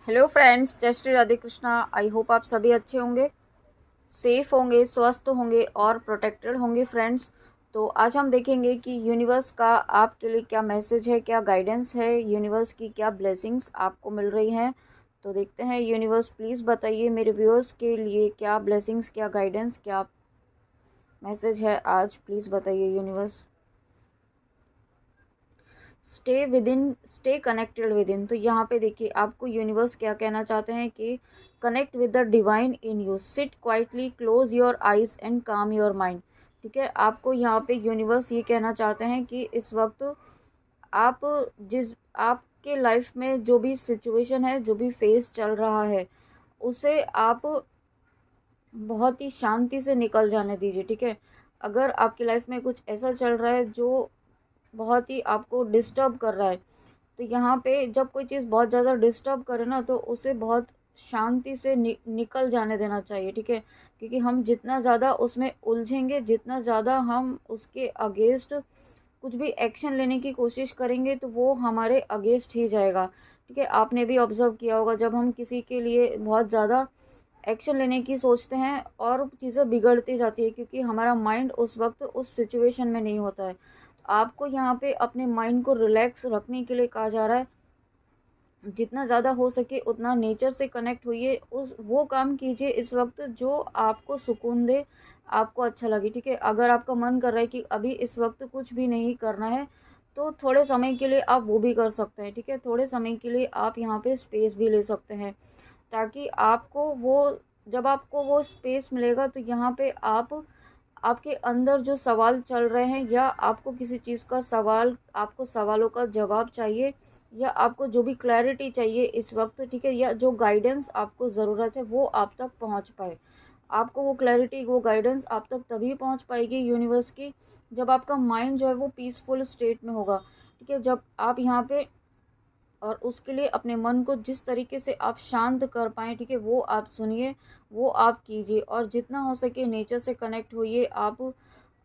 Hello friends, जय Shri Radhe Krishna. I hope आप सभी अच्छे होंगे, सेफ होंगे, स्वस्थ होंगे और प्रोटेक्टेड होंगे फ्रेंड्स। तो आज हम देखेंगे कि यूनिवर्स का आपके लिए क्या मैसेज है, क्या गाइडेंस है, यूनिवर्स की क्या ब्लेसिंग्स आपको मिल रही हैं। तो देखते हैं, यूनिवर्स प्लीज़ बताइए मेरे व्यूअर्स के लिए क्या ब्लेसिंग्स, क्या गाइडेंस, क्या मैसेज है आज। प्लीज़ बताइए universe. Stay with in, stay connected with in. तो यहाँ पे देखिए आपको यूनिवर्स क्या कहना चाहते हैं कि connect with the divine in you, sit quietly, close your eyes and काम योर माइंड। ठीक है, आपको यहाँ पे यूनिवर्स ये कहना चाहते हैं कि इस वक्त आप जिस आपके लाइफ में जो भी सिचुएशन है, जो भी फेस चल रहा है, उसे आप बहुत ही शांति से निकल जाने दीजिए। ठीक है, अगर आपकी लाइफ में कुछ ऐसा चल रहा है जो बहुत ही आपको डिस्टर्ब कर रहा है, तो यहाँ पे जब कोई चीज़ बहुत ज़्यादा डिस्टर्ब करे ना, तो उसे बहुत शांति से निकल जाने देना चाहिए। ठीक है, क्योंकि हम जितना ज़्यादा उसमें उलझेंगे, जितना ज़्यादा हम उसके अगेंस्ट कुछ भी एक्शन लेने की कोशिश करेंगे, तो वो हमारे अगेंस्ट ही जाएगा। ठीक है, आपने भी ऑब्जर्व किया होगा, जब हम किसी के लिए बहुत ज़्यादा एक्शन लेने की सोचते हैं और चीज़ें बिगड़ती जाती है, क्योंकि हमारा माइंड उस वक्त उस सिचुएशन में नहीं होता है। तो आपको यहाँ पे अपने माइंड को रिलैक्स रखने के लिए कहा जा रहा है, जितना ज़्यादा हो सके उतना नेचर से कनेक्ट होइए, उस वो काम कीजिए इस वक्त जो आपको सुकून दे, आपको अच्छा लगे। ठीक है, अगर आपका मन कर रहा है कि अभी इस वक्त कुछ भी नहीं करना है, तो थोड़े समय के लिए आप वो भी कर सकते हैं। ठीक है, थोड़े समय के लिए आप यहाँ पे स्पेस भी ले सकते हैं, ताकि आपको वो, जब आपको वो स्पेस मिलेगा, तो यहाँ पे आप, आपके अंदर जो सवाल चल रहे हैं, या आपको किसी चीज़ का सवाल, आपको सवालों का जवाब चाहिए, या आपको जो भी क्लैरिटी चाहिए इस वक्त, ठीक है, या जो गाइडेंस आपको ज़रूरत है, वो आप तक पहुंच पाए। आपको वो क्लैरिटी, वो गाइडेंस आप तक तभी पहुंच पाएगी यूनिवर्स की, जब आपका माइंड जो है वो पीसफुल स्टेट में होगा। ठीक है, जब आप यहाँ पे, और उसके लिए अपने मन को जिस तरीके से आप शांत कर पाएँ, ठीक है, वो आप सुनिए, वो आप कीजिए, और जितना हो सके नेचर से कनेक्ट होइए आप,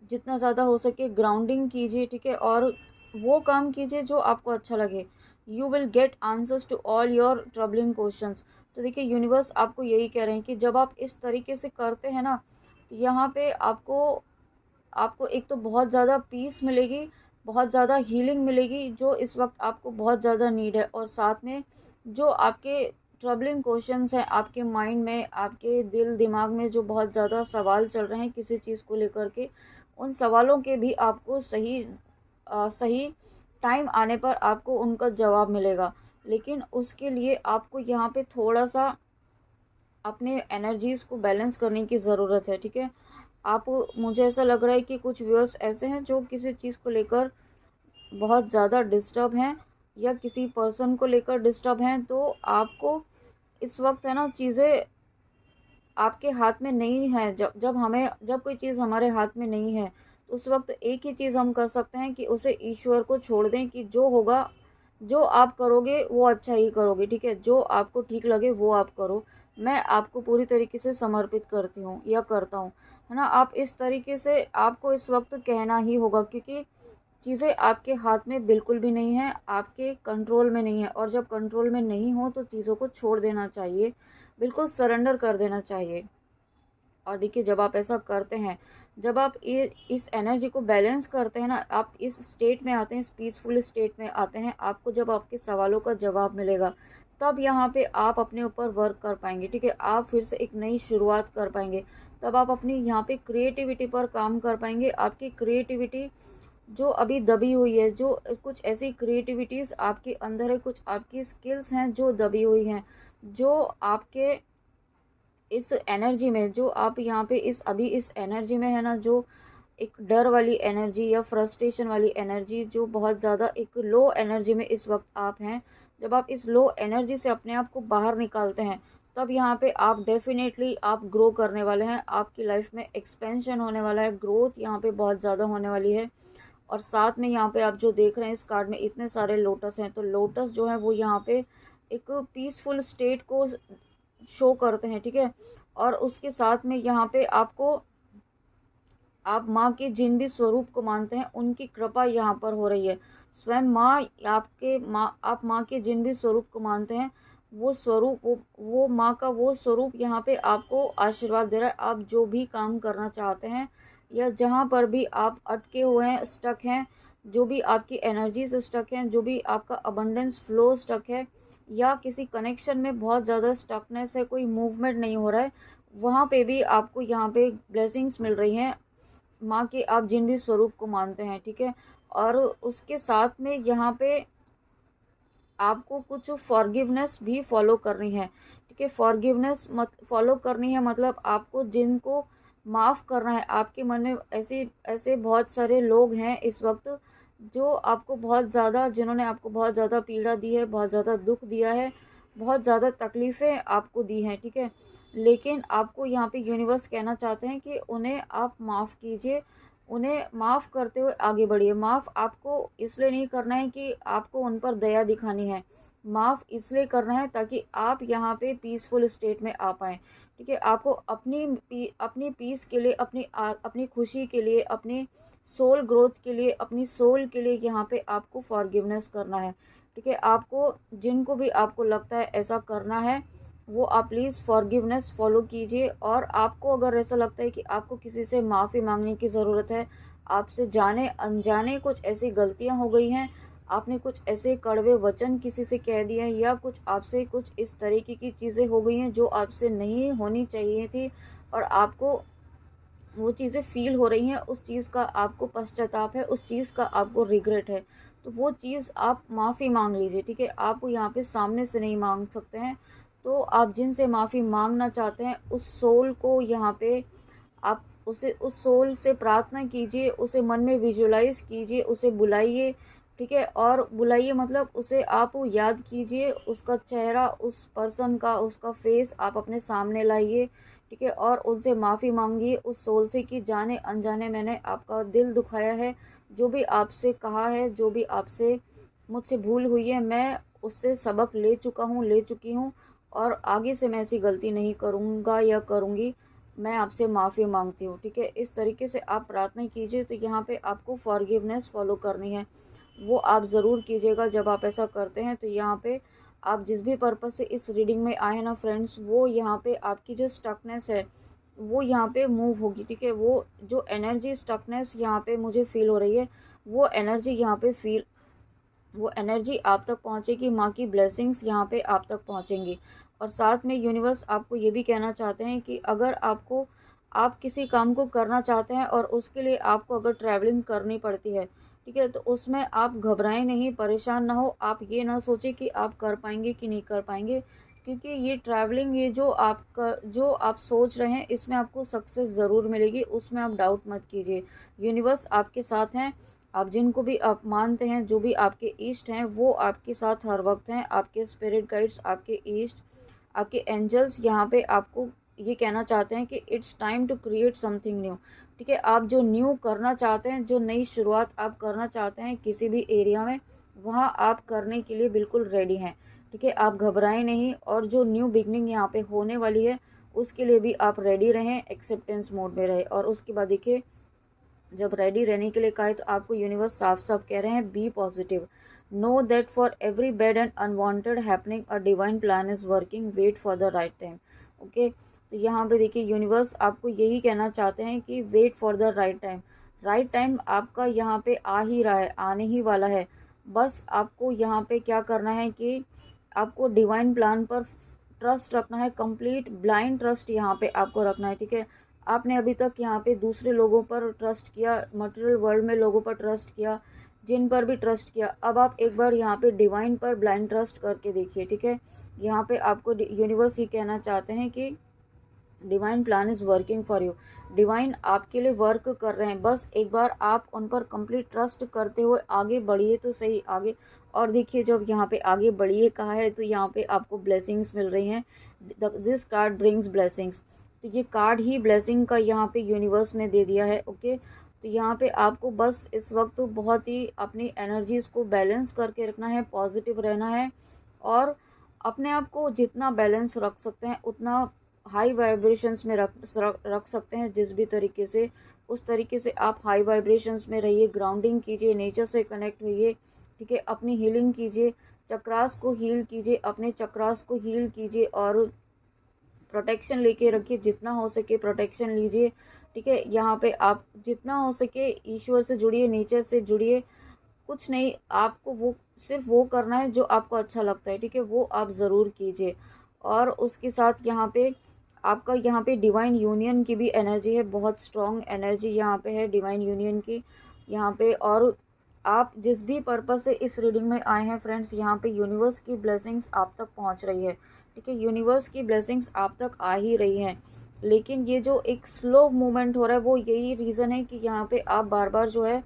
जितना ज़्यादा हो सके ग्राउंडिंग कीजिए। ठीक है, और वो काम कीजिए जो आपको अच्छा लगे। You will get answers to all your troubling questions. तो देखिए, यूनिवर्स आपको यही कह रहे हैं कि जब आप इस तरीके से करते हैं ना, तो यहाँ पे आपको आपको एक तो बहुत ज़्यादा पीस मिलेगी, बहुत ज़्यादा हीलिंग मिलेगी, जो इस वक्त आपको बहुत ज़्यादा नीड है। और साथ में जो आपके ट्रबलिंग क्वेश्चंस हैं आपके माइंड में, आपके दिल दिमाग में जो बहुत ज़्यादा सवाल चल रहे हैं किसी चीज़ को लेकर के, उन सवालों के भी आपको सही टाइम आने पर आपको उनका जवाब मिलेगा। लेकिन उसके लिए आपको यहाँ पे थोड़ा सा अपने एनर्जीज़ को बैलेंस करने की ज़रूरत है। ठीक है, आप, मुझे ऐसा लग रहा है कि कुछ व्यूअर्स ऐसे हैं जो किसी चीज़ को लेकर बहुत ज़्यादा डिस्टर्ब हैं, या किसी पर्सन को लेकर डिस्टर्ब हैं। तो आपको इस वक्त है ना, चीज़ें आपके हाथ में नहीं है। जब कोई चीज़ हमारे हाथ में नहीं है, तो उस वक्त एक ही चीज़ हम कर सकते हैं कि उसे ईश्वर को छोड़ दें, कि जो होगा, जो आप करोगे वो अच्छा ही करोगे। ठीक है, जो आपको ठीक लगे वो आप करो, मैं आपको पूरी तरीके से समर्पित करती हूँ या करता हूँ, है ना। आप इस तरीके से आपको इस वक्त कहना ही होगा, क्योंकि चीज़ें आपके हाथ में बिल्कुल भी नहीं है, आपके कंट्रोल में नहीं है। और जब कंट्रोल में नहीं हो, तो चीज़ों को छोड़ देना चाहिए, बिल्कुल सरेंडर कर देना चाहिए। और देखिए, जब आप ऐसा करते हैं, जब आप ये इस एनर्जी को बैलेंस करते हैं ना, आप इस स्टेट में आते हैं, इस पीसफुल स्टेट में आते हैं, आपको जब आपके सवालों का जवाब मिलेगा, तब यहाँ पे आप अपने ऊपर वर्क कर पाएंगे। ठीक है, आप फिर से एक नई शुरुआत कर पाएंगे, तब आप अपनी यहाँ पे क्रिएटिविटी पर काम कर पाएंगे। आपकी क्रिएटिविटी जो अभी दबी हुई है, जो कुछ ऐसी क्रिएटिविटीज़ आपके अंदर है, कुछ आपकी स्किल्स हैं जो दबी हुई हैं, जो आपके इस एनर्जी में, जो आप यहाँ पे इस अभी इस एनर्जी में है ना, जो एक डर वाली एनर्जी या फ्रस्ट्रेशन वाली एनर्जी, जो बहुत ज़्यादा एक लो एनर्जी में इस वक्त आप हैं, जब आप इस लो एनर्जी से अपने आप को बाहर निकालते हैं, तब यहाँ पे आप डेफिनेटली आप ग्रो करने वाले हैं। आपकी लाइफ में एक्सपेंशन होने वाला है, ग्रोथ यहाँ पे बहुत ज़्यादा होने वाली है। और साथ में यहाँ पे आप जो देख रहे हैं इस कार्ड में इतने सारे लोटस हैं, तो लोटस जो है वो यहाँ पे एक पीसफुल स्टेट को शो करते हैं। ठीक है, और उसके साथ में यहाँ पे आपको, आप माँ के जिन भी स्वरूप को मानते हैं, उनकी कृपा यहाँ पर हो रही है। स्वयं माँ, आपके माँ, आप माँ के जिन भी स्वरूप को मानते हैं, वो स्वरूप, वो माँ का वो स्वरूप यहाँ पे आपको आशीर्वाद दे रहा है। आप जो भी काम करना चाहते हैं या जहाँ पर भी आप अटके हुए हैं, स्टक हैं, जो भी आपकी एनर्जी से स्टक हैं, जो भी आपका अबंडेंस फ्लो स्टक है, या किसी कनेक्शन में बहुत ज़्यादा स्टकनेस है, कोई मूवमेंट नहीं हो रहा है, वहाँ पे भी आपको यहाँ पे ब्लेसिंग्स मिल रही हैं माँ के, आप जिन भी स्वरूप को मानते हैं, ठीक है। और उसके साथ में यहाँ पे आपको कुछ फॉरगिवनेस भी फॉलो करनी है, ठीक है। फॉरगिवनेस मत फॉलो करनी है मतलब आपको जिनको माफ़ करना है। आपके मन में ऐसे ऐसे बहुत सारे लोग हैं इस वक्त जो आपको बहुत ज़्यादा, जिन्होंने आपको बहुत ज़्यादा पीड़ा दी है, बहुत ज़्यादा दुख दिया है, बहुत ज़्यादा तकलीफ़ें आपको दी हैं, ठीक है। लेकिन आपको यहाँ पे यूनिवर्स कहना चाहते हैं कि उन्हें आप माफ़ कीजिए, उन्हें माफ़ करते हुए आगे बढ़िए। माफ़ आपको इसलिए नहीं करना है कि आपको उन पर दया दिखानी है, माफ़ इसलिए करना है ताकि आप यहाँ पे पीसफुल स्टेट में आ पाएँ, ठीक है। आपको अपनी पीस के लिए, अपनी खुशी के लिए, अपनी सोल ग्रोथ के लिए, अपनी सोल के लिए यहाँ पे आपको फॉरगिवनेस करना है, ठीक है। आपको जिनको भी आपको लगता है ऐसा करना है, वो आप प्लीज़ फॉरगिवनेस फॉलो कीजिए। और आपको अगर ऐसा लगता है कि आपको किसी से माफ़ी मांगने की ज़रूरत है, आपसे जाने अनजाने कुछ ऐसी गलतियां हो गई हैं, आपने कुछ ऐसे कड़वे वचन किसी से कह दिए हैं, या कुछ आपसे कुछ इस तरीके की चीज़ें हो गई हैं जो आपसे नहीं होनी चाहिए थी, और आपको वो चीज़ें फ़ील हो रही हैं, उस चीज़ का आपको पश्चाताप है, उस चीज़ का आपको रिग्रेट है, तो वो चीज़ आप माफ़ी मांग लीजिए, ठीक है। आप यहाँ पे सामने से नहीं मांग सकते हैं, तो आप जिनसे माफ़ी मांगना चाहते हैं उस सोल को यहाँ पे आप उसे, उस सोल से प्रार्थना कीजिए, उसे मन में विजुलाइज कीजिए, उसे बुलाइए, ठीक है। और बुलाइए मतलब उसे आप याद कीजिए, उसका चेहरा, उस पर्सन का, उसका फेस आप अपने सामने लाइए, ठीक है। और उनसे माफ़ी मांगिए उस सोल से कि जाने अनजाने मैंने आपका दिल दुखाया है, जो भी आपसे कहा है, जो भी आपसे मुझसे भूल हुई है, मैं उससे सबक ले चुका हूँ, ले चुकी हूँ, और आगे से मैं ऐसी गलती नहीं करूँगा या करूँगी, मैं आपसे माफ़ी मांगती हूँ, ठीक है। इस तरीके से आप प्रार्थना कीजिए। तो यहाँ पे आपको फॉरगिवनेस फॉलो करनी है, वो आप ज़रूर कीजिएगा। जब आप ऐसा करते हैं तो यहाँ पे आप जिस भी पर्पज़ से इस रीडिंग में आए हैं ना फ्रेंड्स, वो यहाँ पे आपकी जो स्टकनेस है वो यहाँ पे मूव होगी, ठीक है। वो जो एनर्जी स्टकनेस यहाँ पे मुझे फील हो रही है, वो एनर्जी यहाँ पे फील वो एनर्जी आप तक पहुँचेगी, माँ की ब्लेसिंग्स यहाँ पे आप तक पहुँचेंगी। और साथ में यूनिवर्स आपको ये भी कहना चाहते हैं कि अगर आप किसी काम को करना चाहते हैं और उसके लिए आपको अगर ट्रैवलिंग करनी पड़ती है, ठीक है, तो उसमें आप घबराएं नहीं, परेशान ना हो। आप ये ना सोचें कि आप कर पाएंगे कि नहीं कर पाएंगे, क्योंकि ये ट्रैवलिंग, ये जो आप सोच रहे हैं, इसमें आपको सक्सेस ज़रूर मिलेगी, उसमें आप डाउट मत कीजिए। यूनिवर्स आपके साथ हैं। आप जिनको भी आप मानते हैं, जो भी आपके ईष्ट हैं, वो आपके साथ हर वक्त हैं। आपके स्पिरिट गाइड्स, आपके ईष्ट, आपके एंजल्स यहाँ पे आपको ये कहना चाहते हैं कि it's time to create something new, ठीक है। आप जो न्यू करना चाहते हैं, जो नई शुरुआत आप करना चाहते हैं किसी भी एरिया में, वहाँ आप करने के लिए बिल्कुल रेडी हैं, ठीक है। आप घबराएं नहीं, और जो न्यू बिगनिंग यहाँ पे होने वाली है उसके लिए भी आप रेडी रहें, एक्सेप्टेंस मोड में रहें। और उसके बाद देखिए, जब रेडी रहने के लिए कहा है तो आपको यूनिवर्स साफ साफ कह रहे हैं, be positive, know that for every bad and unwanted happening a divine plan is working, wait for the right time. Okay, तो यहाँ पे देखिए यूनिवर्स आपको यही कहना चाहते हैं कि wait for the right time. Right time आपका यहाँ पे आ ही रहा है, आने ही वाला है। बस आपको यहाँ पे क्या करना है कि आपको डिवाइन प्लान पर ट्रस्ट रखना है, कंप्लीट ब्लाइंड ट्रस्ट यहाँ पे आपको रखना है, ठीक है। आपने अभी तक यहाँ पे दूसरे लोगों पर ट्रस्ट किया, मटेरियल वर्ल्ड में लोगों पर ट्रस्ट किया, जिन पर भी ट्रस्ट किया, अब आप एक बार यहाँ पे डिवाइन पर ब्लाइंड ट्रस्ट करके देखिए, ठीक है। यहाँ पे आपको यूनिवर्स ये कहना चाहते हैं कि divine plan is working for you, divine आपके लिए वर्क कर रहे हैं। बस एक बार आप उन पर कंप्लीट ट्रस्ट करते हुए आगे बढ़िए तो सही, आगे। और देखिए, जब यहाँ पे आगे बढ़िए कहा है तो यहाँ पे आपको ब्लेसिंग्स मिल रही हैं। दिस कार्ड ब्रिंग्स ब्लेसिंग्स, तो ये कार्ड ही ब्लेसिंग का यहाँ पे यूनिवर्स ने दे दिया है। ओके, तो यहाँ पे आपको बस इस वक्त बहुत ही अपनी एनर्जीज़ को बैलेंस करके रखना है, पॉजिटिव रहना है, और अपने आप को जितना बैलेंस रख सकते हैं उतना हाई वाइब्रेशंस में रख सकते हैं। जिस भी तरीके से, उस तरीके से आप हाई वाइब्रेशंस में रहिए, ग्राउंडिंग कीजिए, नेचर से कनेक्ट होइए, ठीक है। अपनी हीलिंग कीजिए, चक्रास को हील कीजिए, अपने चक्रास को हील कीजिए और प्रोटेक्शन लेके रखिए, जितना हो सके प्रोटेक्शन लीजिए। ठीक है, यहाँ पे आप जितना हो सके ईश्वर से जुड़िए, नेचर से जुड़िए। कुछ नहीं, आपको वो सिर्फ वो करना है जो आपको अच्छा लगता है। ठीक है, वो आप ज़रूर कीजिए। और उसके साथ यहाँ पे आपका यहाँ पे डिवाइन यूनियन की भी एनर्जी है, बहुत स्ट्रॉन्ग एनर्जी यहाँ पे है डिवाइन यूनियन की यहाँ पे। और आप जिस भी पर्पस से इस रीडिंग में आए हैं फ्रेंड्स, यहाँ पे यूनिवर्स की ब्लेसिंग्स आप तक पहुँच रही है। ठीक है, यूनिवर्स की ब्लेसिंग्स आप तक आ ही रही हैं, लेकिन ये जो एक स्लो मूवमेंट हो रहा है वो यही रीज़न है कि यहाँ पे आप बार बार जो है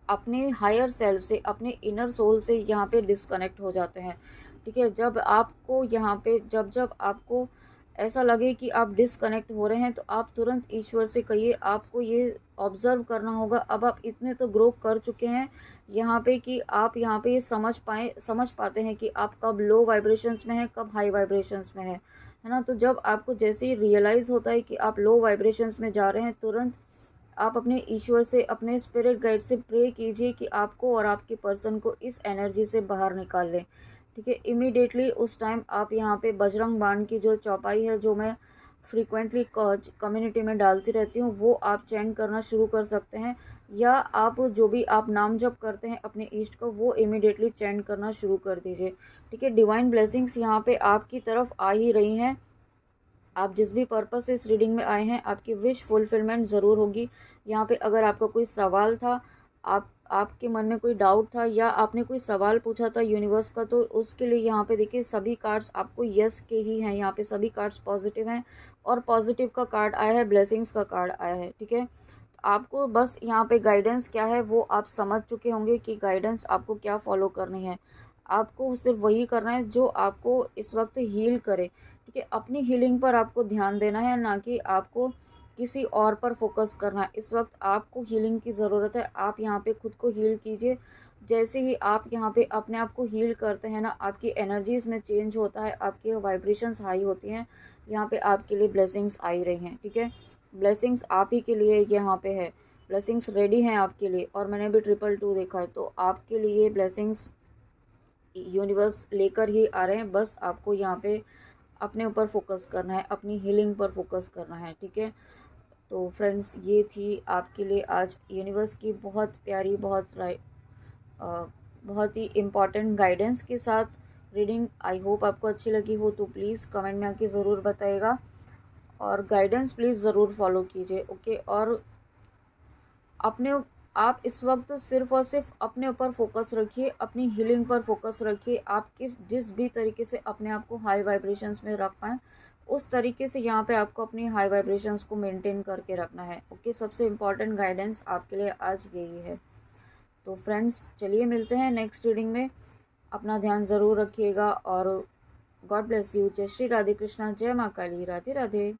अपने हायर सेल्फ से, अपने इनर सोल से यहाँ पे डिस्कनेक्ट हो जाते हैं। ठीक है, जब आपको यहाँ पे जब जब आपको ऐसा लगे कि आप डिस्कनेक्ट हो रहे हैं तो आप तुरंत ईश्वर से कहिए। आपको ये ऑब्ज़र्व करना होगा, अब आप इतने तो ग्रो कर चुके हैं यहाँ पे कि आप यहाँ पे ये समझ पाते हैं कि आप कब लो वाइब्रेशंस में हैं, कब हाई वाइब्रेशंस में हैं, है ना। तो जब आपको जैसे ही रियलाइज़ होता है कि आप लो वाइब्रेशंस में जा रहे हैं, तुरंत आप अपने ईश्वर से, अपने स्पिरिट गाइड से प्रे कीजिए कि आपको और आपके पर्सन को इस एनर्जी से बाहर निकाल लें। ठीक है, इमीडिएटली उस टाइम आप यहाँ पे बजरंग बाण की जो चौपाई है, जो मैं फ्रीक्वेंटली कम्युनिटी में डालती रहती हूँ, वो आप चैंट करना शुरू कर सकते हैं। या आप जो भी आप नाम जप करते हैं अपने ईष्ट को, वो इमीडिएटली चैंट करना शुरू कर दीजिए। ठीक है, डिवाइन ब्लेसिंग्स यहाँ पे आपकी तरफ आ ही रही हैं। आप जिस भी पर्पस से इस रीडिंग में आए हैं, आपकी विश फुलफिलमेंट ज़रूर होगी। यहाँ पे अगर आपका कोई सवाल था, आपके मन में कोई डाउट था, या आपने कोई सवाल पूछा था यूनिवर्स का, तो उसके लिए यहाँ पे देखिए सभी कार्ड्स आपको यस के ही हैं। यहाँ पे सभी कार्ड्स पॉजिटिव हैं, और पॉजिटिव का कार्ड आया है, ब्लेसिंग्स का कार्ड आया है। ठीक है, आपको बस यहाँ पे गाइडेंस क्या है वो आप समझ चुके होंगे कि गाइडेंस आपको क्या फॉलो करनी है। आपको सिर्फ वही करना है जो आपको इस वक्त हील करे। ठीक है, अपनी हीलिंग पर आपको ध्यान देना है, ना कि आपको किसी और पर फोकस करना है। इस वक्त आपको हीलिंग की ज़रूरत है, आप यहाँ पे खुद को हील कीजिए। जैसे ही आप यहाँ पे अपने आप को हील करते हैं ना, आपकी एनर्जीज़ में चेंज होता है, आपकी वाइब्रेशंस हाई होती हैं। यहाँ पे आपके लिए ब्लेसिंग्स आ ही रही हैं। ठीक है, ब्लेसिंग्स आप ही के लिए यहाँ पे है, ब्लेसिंग्स रेडी हैं आपके लिए। और मैंने भी 222 देखा है, तो आपके लिए ब्लेसिंग्स यूनिवर्स लेकर ही आ रहे हैं। बस आपको यहाँ पे अपने ऊपर फोकस करना है, अपनी हीलिंग पर फोकस करना है। ठीक है, तो फ्रेंड्स ये थी आपके लिए आज यूनिवर्स की बहुत प्यारी, बहुत ही इम्पॉर्टेंट गाइडेंस के साथ रीडिंग। आई होप आपको अच्छी लगी हो, तो प्लीज़ कमेंट में आके ज़रूर बताइएगा, और गाइडेंस प्लीज़ ज़रूर फॉलो कीजिए। ओके, और अपने आप इस वक्त सिर्फ और सिर्फ अपने ऊपर फोकस रखिए, अपनी हीलिंग पर फोकस रखिए। आप जिस भी तरीके से अपने आप को हाई वाइब्रेशंस में रख पाएँ, उस तरीके से यहाँ पे आपको अपनी हाई वाइब्रेशंस को मेंटेन करके रखना है। ओके, सबसे इम्पॉर्टेंट गाइडेंस आपके लिए आज यही है। तो फ्रेंड्स चलिए मिलते हैं नेक्स्ट रीडिंग में। अपना ध्यान ज़रूर रखिएगा, और गॉड ब्लेस यू। जय श्री राधे कृष्णा, जय माँ काली, राधे राधे।